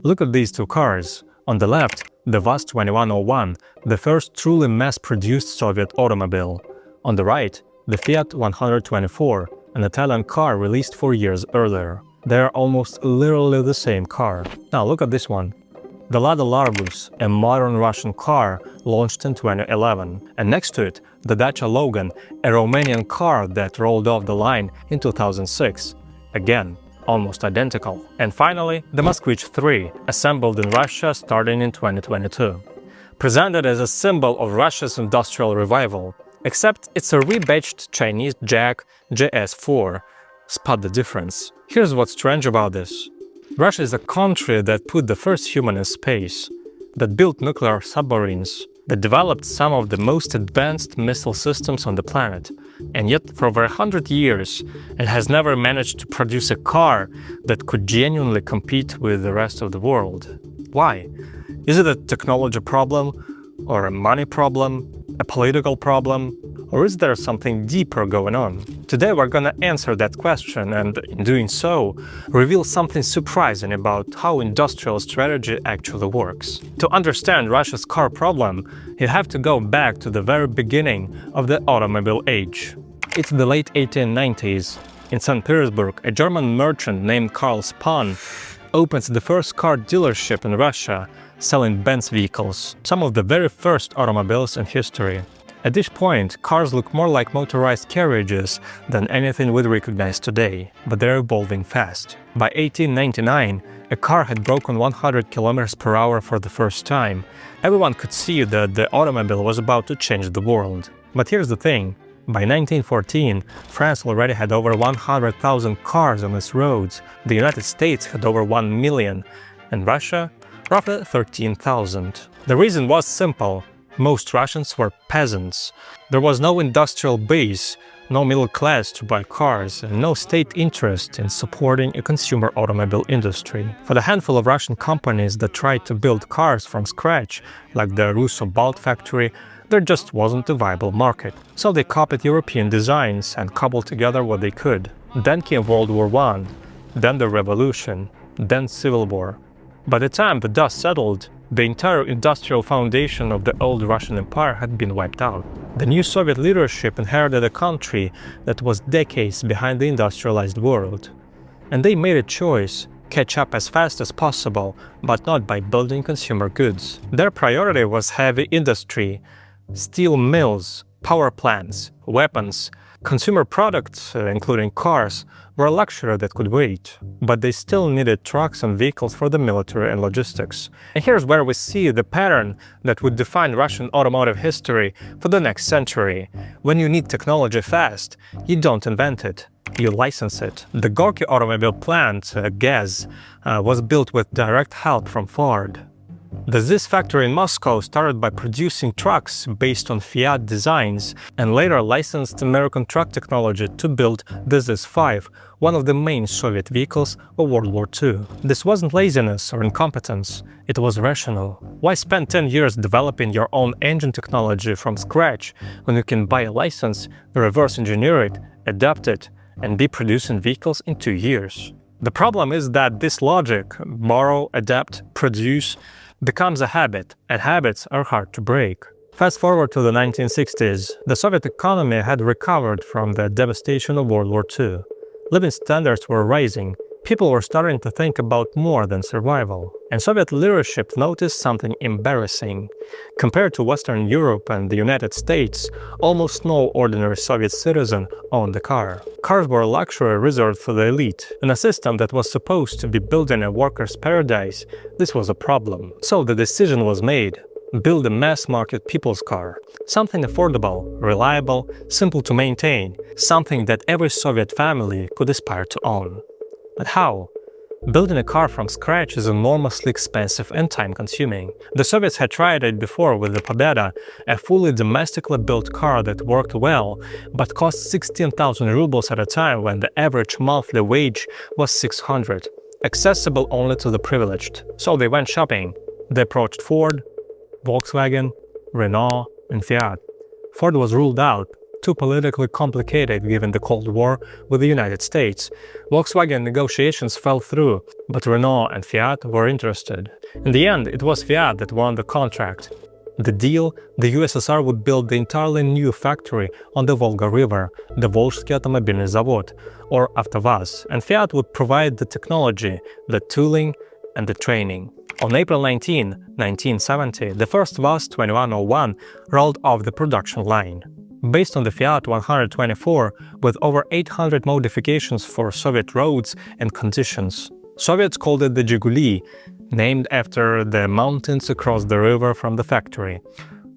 Look at these two cars. On the left, the VAZ-2101, the first truly mass-produced Soviet automobile. On the right, the Fiat 124, an Italian car released 4 years earlier. They are almost literally the same car. Now look at this one. The Lada Largus, a modern Russian car launched in 2011. And next to it, the Dacia Logan, a Romanian car that rolled off the line in 2006. Again, almost identical. And finally, the Moskvich 3, assembled in Russia starting in 2022. Presented as a symbol of Russia's industrial revival, except it's a rebadged Chinese Jag JS4. Spot the difference. Here's what's strange about this. Russia is a country that put the first human in space, that built nuclear submarines, that developed some of the most advanced missile systems on the planet, and yet for over 100 years it has never managed to produce a car that could genuinely compete with the rest of the world. Why? Is it a technology problem, or a money problem, a political problem, or is there something deeper going on? Today we're gonna answer that question and, in doing so, reveal something surprising about how industrial strategy actually works. To understand Russia's car problem, you have to go back to the very beginning of the automobile age. It's the late 1890s. In St. Petersburg, a German merchant named Karl Spahn opens the first car dealership in Russia, selling Benz vehicles, some of the very first automobiles in history. At this point, cars look more like motorized carriages than anything we'd recognize today, but they're evolving fast. By 1899, a car had broken 100 km per hour for the first time. Everyone could see that the automobile was about to change the world. But here's the thing. By 1914, France already had over 100,000 cars on its roads, the United States had over 1 million, and Russia, roughly 13,000. The reason was simple. Most Russians were peasants. There was no industrial base, no middle class to buy cars, and no state interest in supporting a consumer automobile industry. For the handful of Russian companies that tried to build cars from scratch, like the Russo Balt factory, there just wasn't a viable market. So they copied European designs and cobbled together what they could. Then came World War I, then the Revolution, then Civil War. By the time the dust settled, the entire industrial foundation of the old Russian Empire had been wiped out. The new Soviet leadership inherited a country that was decades behind the industrialized world. And they made a choice: catch up as fast as possible, but not by building consumer goods. Their priority was heavy industry, steel mills, power plants, weapons. Consumer products, including cars, were a luxury that could wait, but they still needed trucks and vehicles for the military and logistics. And here's where we see the pattern that would define Russian automotive history for the next century. When you need technology fast, you don't invent it, you license it. The Gorky automobile plant, GAZ, was built with direct help from Ford. The ZIS factory in Moscow started by producing trucks based on Fiat designs and later licensed American truck technology to build the ZIS-5, one of the main Soviet vehicles of World War II. This wasn't laziness or incompetence, it was rational. Why spend 10 years developing your own engine technology from scratch when you can buy a license, reverse engineer it, adapt it, and be producing vehicles in 2 years? The problem is that this logic, borrow, adapt, produce, becomes a habit, and habits are hard to break. Fast forward to the 1960s, the Soviet economy had recovered from the devastation of World War II. Living standards were rising, people were starting to think about more than survival. And Soviet leadership noticed something embarrassing. Compared to Western Europe and the United States, almost no ordinary Soviet citizen owned a car. Cars were a luxury reserved for the elite. In a system that was supposed to be building a worker's paradise, this was a problem. So the decision was made: build a mass-market people's car. Something affordable, reliable, simple to maintain, something that every Soviet family could aspire to own. But how? Building a car from scratch is enormously expensive and time-consuming. The Soviets had tried it before with the Pobeda, a fully domestically built car that worked well, but cost 16,000 rubles at a time when the average monthly wage was 600, accessible only to the privileged. So they went shopping. They approached Ford, Volkswagen, Renault, and Fiat. Ford was ruled out. too politically complicated given the Cold War with the United States. Volkswagen negotiations fell through, but Renault and Fiat were interested. In the end, it was Fiat that won the contract. The deal, the USSR would build the entirely new factory on the Volga River, the Volzhsky Automobilny Zavod, or Avtovaz, and Fiat would provide the technology, the tooling, and the training. On April 19, 1970, the first VAZ 2101 rolled off the production line. Based on the Fiat 124, with over 800 modifications for Soviet roads and conditions. Soviets called it the Zhiguli, named after the mountains across the river from the factory.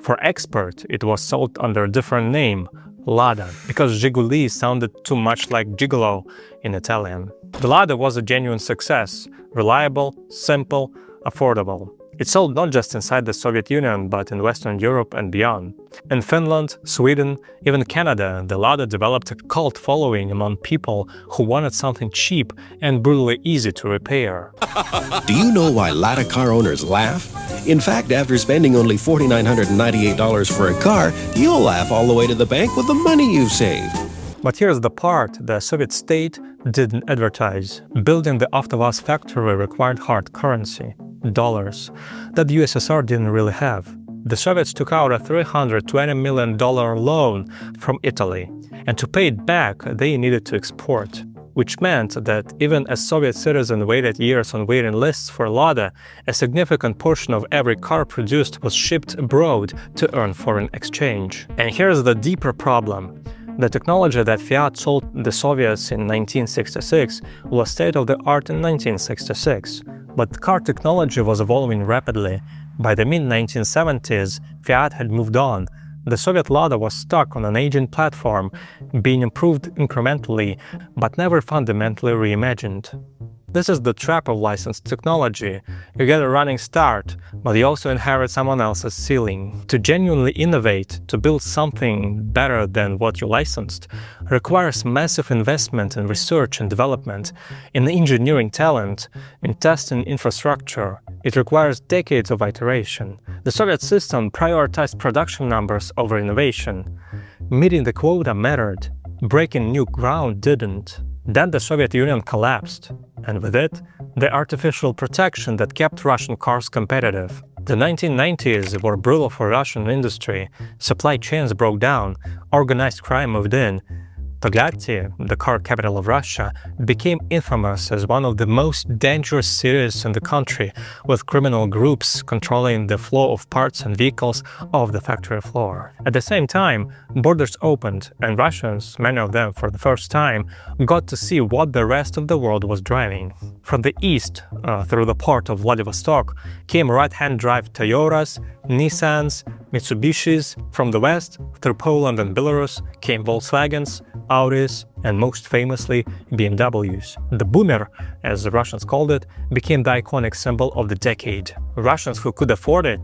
For export, it was sold under a different name, Lada, because Zhiguli sounded too much like gigolo in Italian. The Lada was a genuine success, reliable, simple, affordable. It sold not just inside the Soviet Union, but in Western Europe and beyond. In Finland, Sweden, even Canada, the Lada developed a cult following among people who wanted something cheap and brutally easy to repair. Do you know why Lada car owners laugh? In fact, after spending only $4,998 for a car, you'll laugh all the way to the bank with the money you've saved. But here's the part the Soviet state didn't advertise. Building the Avtovaz factory required hard currency, dollars, that the USSR didn't really have. The Soviets took out a $320 million loan from Italy, and to pay it back, they needed to export, which meant that even as Soviet citizens waited years on waiting lists for Lada, a significant portion of every car produced was shipped abroad to earn foreign exchange. And here's the deeper problem. The technology that Fiat sold the Soviets in 1966 was state-of-the-art in 1966, but car technology was evolving rapidly. By the mid-1970s, Fiat had moved on. The Soviet Lada was stuck on an aging platform, being improved incrementally, but never fundamentally reimagined. This is the trap of licensed technology. You get a running start, but you also inherit someone else's ceiling. To genuinely innovate, to build something better than what you licensed, requires massive investment in research and development, in engineering talent, in testing infrastructure. It requires decades of iteration. The Soviet system prioritized production numbers over innovation. Meeting the quota mattered. Breaking new ground didn't. Then the Soviet Union collapsed, and with it, the artificial protection that kept Russian cars competitive. The 1990s were brutal for Russian industry, supply chains broke down, organized crime moved in. Togliatti, the car capital of Russia, became infamous as one of the most dangerous cities in the country, with criminal groups controlling the flow of parts and vehicles off the factory floor. At the same time, borders opened, and Russians, many of them for the first time, got to see what the rest of the world was driving. From the east, through the port of Vladivostok, came right-hand drive Toyotas, Nissans, Mitsubishis. From the west, through Poland and Belarus, came Volkswagens, Audis, and most famously, BMWs. The Boomer, as the Russians called it, became the iconic symbol of the decade. Russians who could afford it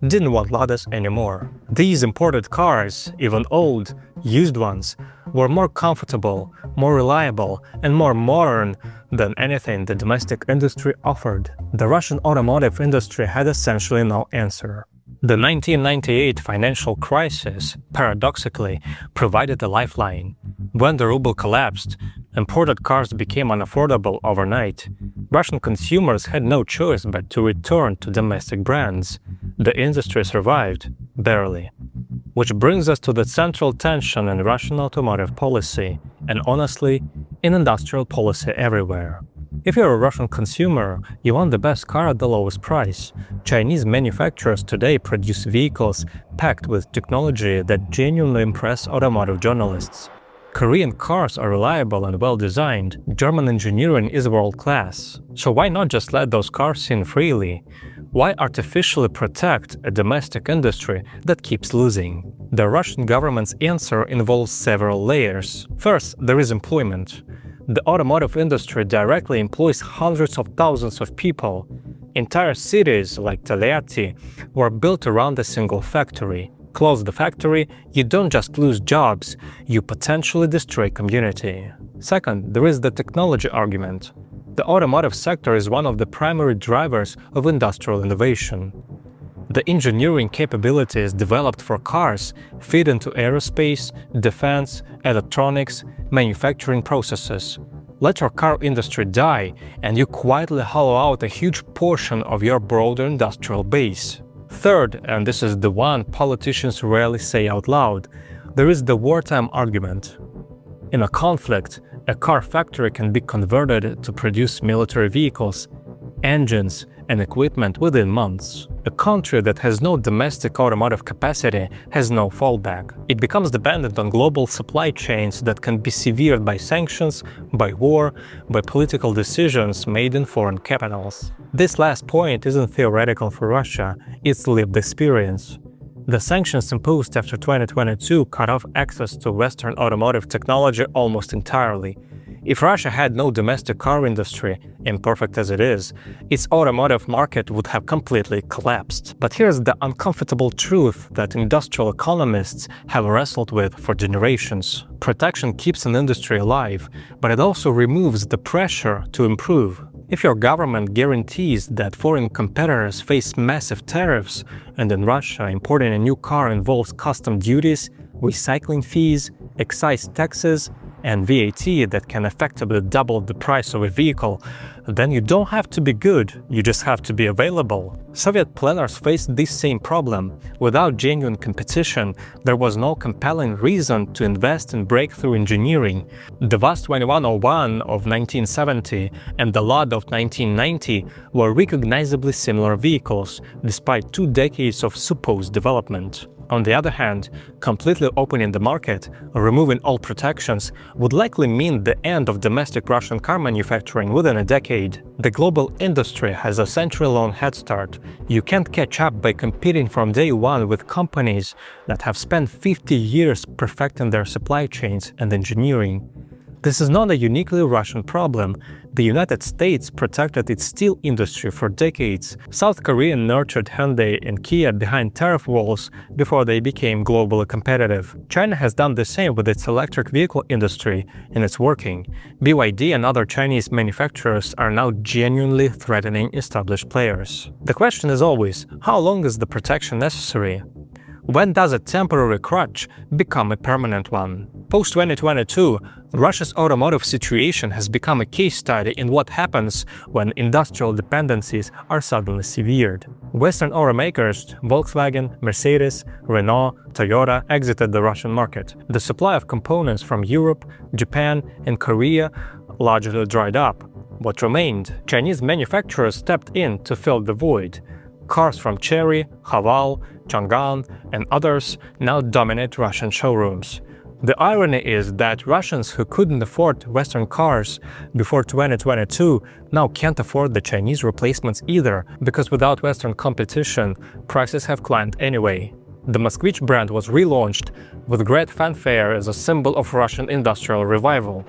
didn't want Ladas anymore. These imported cars, even old, used ones, were more comfortable, more reliable, and more modern than anything the domestic industry offered. The Russian automotive industry had essentially no answer. The 1998 financial crisis, paradoxically, provided a lifeline. When the ruble collapsed, imported cars became unaffordable overnight. Russian consumers had no choice but to return to domestic brands. The industry survived, barely. Which brings us to the central tension in Russian automotive policy, and honestly, in industrial policy everywhere. If you're a Russian consumer, you want the best car at the lowest price. Chinese manufacturers today produce vehicles packed with technology that genuinely impress automotive journalists. Korean cars are reliable and well-designed. German engineering is world-class. So why not just let those cars in freely? Why artificially protect a domestic industry that keeps losing? The Russian government's answer involves several layers. First, there is employment. The automotive industry directly employs hundreds of thousands of people. Entire cities, like Togliatti, were built around a single factory. Close the factory, you don't just lose jobs, you potentially destroy community. Second, there is the technology argument. The automotive sector is one of the primary drivers of industrial innovation. The engineering capabilities developed for cars feed into aerospace, defense, electronics, manufacturing processes. Let your car industry die, and you quietly hollow out a huge portion of your broader industrial base. Third, and this is the one politicians rarely say out loud, there is the wartime argument. In a conflict, a car factory can be converted to produce military vehicles, engines, and equipment within months. A country that has no domestic automotive capacity has no fallback. It becomes dependent on global supply chains that can be severed by sanctions, by war, by political decisions made in foreign capitals. This last point isn't theoretical for Russia, it's lived experience. The sanctions imposed after 2022 cut off access to Western automotive technology almost entirely. If Russia had no domestic car industry, imperfect as it is, its automotive market would have completely collapsed. But here's the uncomfortable truth that industrial economists have wrestled with for generations. Protection keeps an industry alive, but it also removes the pressure to improve. If your government guarantees that foreign competitors face massive tariffs, and in Russia importing a new car involves custom duties, recycling fees, excise taxes, and VAT that can effectively double the price of a vehicle, then you don't have to be good, you just have to be available. Soviet planners faced this same problem. Without genuine competition, there was no compelling reason to invest in breakthrough engineering. The VAZ-2101 of 1970 and the Lada of 1990 were recognizably similar vehicles, despite 2 decades of supposed development. On the other hand, completely opening the market, removing all protections, would likely mean the end of domestic Russian car manufacturing within a decade. The global industry has a century-long head start. You can't catch up by competing from day one with companies that have spent 50 years perfecting their supply chains and engineering. This is not a uniquely Russian problem. The United States protected its steel industry for decades. South Korea nurtured Hyundai and Kia behind tariff walls before they became globally competitive. China has done the same with its electric vehicle industry, and it's working. BYD and other Chinese manufacturers are now genuinely threatening established players. The question is always, how long is the protection necessary? When does a temporary crutch become a permanent one? Post-2022, Russia's automotive situation has become a case study in what happens when industrial dependencies are suddenly severed. Western automakers, Volkswagen, Mercedes, Renault, Toyota exited the Russian market. The supply of components from Europe, Japan, and Korea largely dried up. What remained? Chinese manufacturers stepped in to fill the void. Cars from Chery, Haval, Chang'an, and others now dominate Russian showrooms. The irony is that Russians who couldn't afford Western cars before 2022 now can't afford the Chinese replacements either, because without Western competition, prices have climbed anyway. The Moskvich brand was relaunched with great fanfare as a symbol of Russian industrial revival.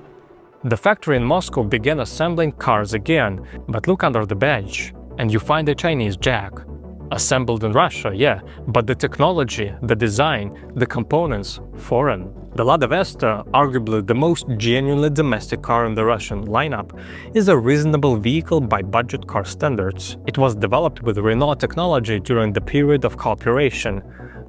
The factory in Moscow began assembling cars again, but look under the badge, and you find a Chinese jack. Assembled in Russia, yeah, but the technology, the design, the components, foreign. The Lada Vesta, arguably the most genuinely domestic car in the Russian lineup, is a reasonable vehicle by budget car standards. It was developed with Renault technology during the period of cooperation.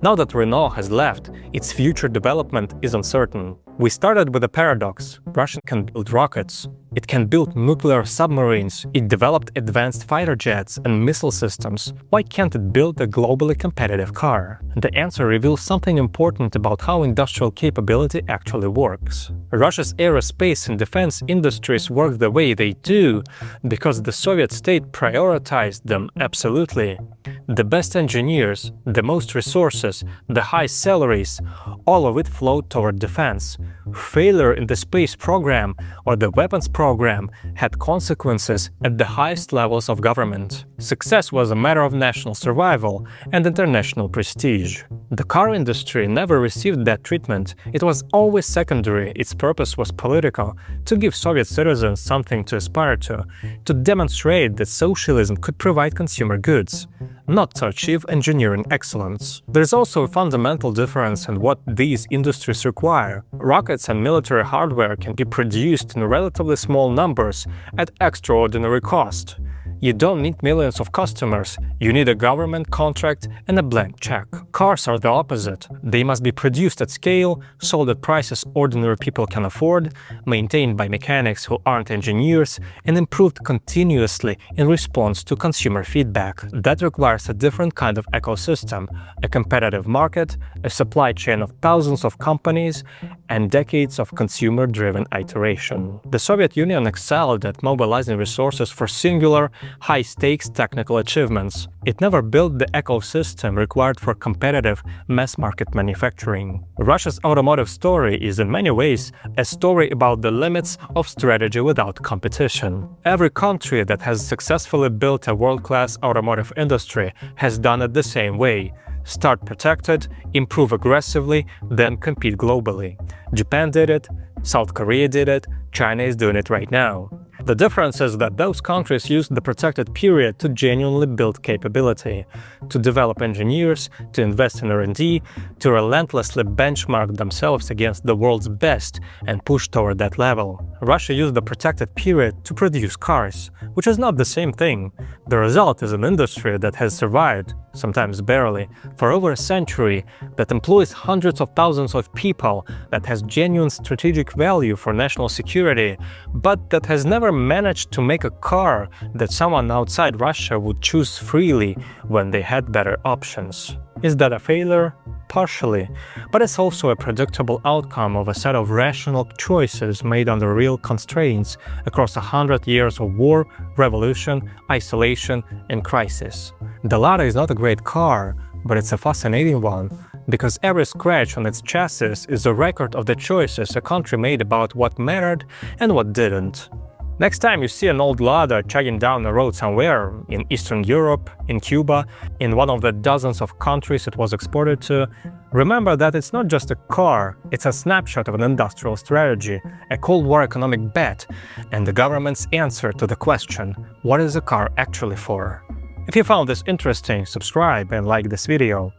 Now that Renault has left, its future development is uncertain. We started with a paradox. Russia can build rockets. It can build nuclear submarines. It developed advanced fighter jets and missile systems. Why can't it build a globally competitive car? The answer reveals something important about how industrial capability actually works. Russia's aerospace and defense industries work the way they do because the Soviet state prioritized them absolutely. The best engineers, the most resources, the high salaries, all of it flowed toward defense. Failure in the space program or the weapons program had consequences at the highest levels of government. Success was a matter of national survival and international prestige. The car industry never received that treatment. It was always secondary. Its purpose was political, to give Soviet citizens something to aspire to demonstrate that socialism could provide consumer goods, not to achieve engineering excellence. There's also a fundamental difference in what these industries require. Rockets and military hardware can be produced in relatively small numbers at extraordinary cost. You don't need millions of customers, you need a government contract and a blank check. Cars are the opposite. They must be produced at scale, sold at prices ordinary people can afford, maintained by mechanics who aren't engineers, and improved continuously in response to consumer feedback. That requires a different kind of ecosystem, a competitive market, a supply chain of thousands of companies, and decades of consumer-driven iteration. The Soviet Union excelled at mobilizing resources for singular, high-stakes technical achievements. It never built the ecosystem required for competitive mass-market manufacturing. Russia's automotive story is in many ways a story about the limits of strategy without competition. Every country that has successfully built a world-class automotive industry has done it the same way. Start protected, improve aggressively, then compete globally. Japan did it, South Korea did it, China is doing it right now. The difference is that those countries used the protected period to genuinely build capability, to develop engineers, to invest in R&D, to relentlessly benchmark themselves against the world's best and push toward that level. Russia used the protected period to produce cars, which is not the same thing. The result is an industry that has survived, sometimes barely, for over a century, that employs hundreds of thousands of people, that has genuine strategic value for national security, but that has never managed to make a car that someone outside Russia would choose freely when they had better options. Is that a failure? Partially, but it's also a predictable outcome of a set of rational choices made under real constraints across 100 years of war, revolution, isolation, and crisis. The Lada is not a great car, but it's a fascinating one, because every scratch on its chassis is a record of the choices a country made about what mattered and what didn't. Next time you see an old Lada chugging down the road somewhere, in Eastern Europe, in Cuba, in one of the dozens of countries it was exported to, remember that it's not just a car, it's a snapshot of an industrial strategy, a Cold War economic bet, and the government's answer to the question, what is a car actually for? If you found this interesting, subscribe and like this video.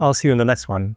I'll see you in the next one.